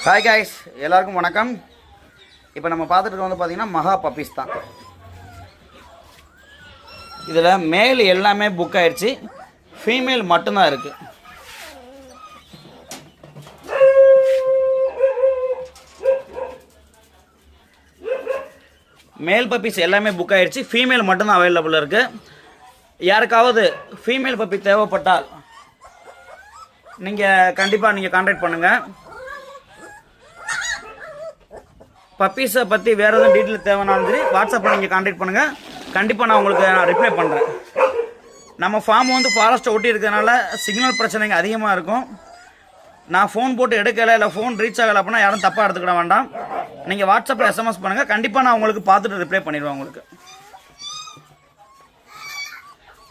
Hi guys, எல்லாருக்கும் வணக்கம். இப்போ நம்ம பார்த்துட்டு வந்து பார்த்தீங்கன்னா மகா பப்பீஸ் தான். இதில் மேல் எல்லாமே புக் ஆயிடுச்சு, ஃபீமேல் மட்டும்தான் இருக்குது. மேல் பப்பீஸ் எல்லாமே புக் ஆயிடுச்சு, ஃபீமேல் மட்டும்தான் அவைலபிள் இருக்குது. யாருக்காவது ஃபீமேல் பப்பி தேவைப்பட்டால் நீங்கள் கண்டிப்பாக நீங்கள் கான்டாக்ட் பண்ணுங்கள். பப்பீஸை பற்றி வேறு எதுவும் டீட்டெயில் தேவைனாலும் சரி வாட்ஸ்அப்பில் நீங்கள் கான்டாக்ட் பண்ணுங்கள். கண்டிப்பாக நான் உங்களுக்கு ரிப்ளை பண்ணுறேன். நம்ம ஃபார்ம் வந்து ஃபாரஸ்ட்டை ஒட்டி இருக்கிறதுனால சிக்னல் பிரச்சனைங்க அதிகமாக இருக்கும். நான் ஃபோன் போட்டு எடுக்கலை இல்லை ஃபோன் ரீச் ஆகலை அப்படின்னா யாரும் தப்பாக எடுத்துக்கிட வேண்டாம். நீங்கள் வாட்ஸ்அப்பில் எஸ்எம்எஸ் பண்ணுங்கள், கண்டிப்பாக நான் உங்களுக்கு பார்த்துட்டு ரிப்ளை பண்ணிடுவேன். உங்களுக்கு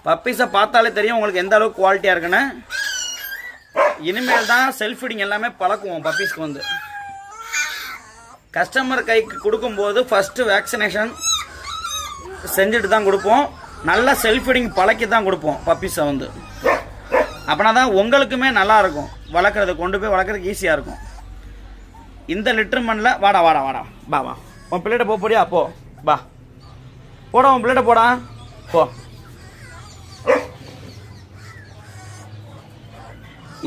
பப்பீஸை பார்த்தாலே தெரியும் உங்களுக்கு எந்த அளவுக்கு குவாலிட்டியாக இருக்குன்னு. இனிமேல் தான் செல்ஃப் ஃபீடிங் எல்லாமே பழக்குவோம். பப்பீஸ்க்கு வந்து கஸ்டமர் கைக்கு கொடுக்கும்போது ஃபஸ்ட்டு வேக்சினேஷன் செஞ்சுட்டு தான் கொடுப்போம். நல்லா செல்ஃப் ஃபீடிங் பழக்கி தான் கொடுப்போம் பப்பீஸை வந்து. அப்படின்னா தான் உங்களுக்குமே நல்லாயிருக்கும், வளர்க்குறது கொண்டு போய் வளர்க்குறதுக்கு ஈஸியாக இருக்கும். இந்த லிட்டர் மண்ணில் வாடா வாடா வாடா பா வா, உன் பிள்ளைகிட்ட போடியா, போ பா போடா, உன் பிள்ளைகிட்ட போடா போ.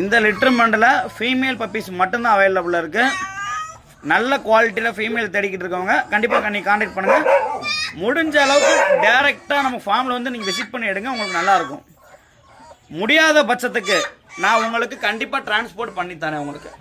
இந்த லிட்டர் மண்டில் ஃபீமேல் பப்பீஸ் மட்டும்தான் அவைலபிளாக இருக்குது. நல்ல குவாலிட்டியில் ஃபீமேல் தேடிக்கிட்டு இருக்கவங்க கண்டிப்பாக நீங்கள் கான்டாக்ட் பண்ணுங்கள். முடிஞ்ச அளவுக்கு டேரெக்டாக நம்ம ஃபார்மில் வந்து நீங்கள் விசிட் பண்ணி எடுங்க, உங்களுக்கு நல்லாயிருக்கும். முடியாத பட்சத்துக்கு நான் உங்களுக்கு கண்டிப்பாக டிரான்ஸ்போர்ட் பண்ணித்தரேன் உங்களுக்கு.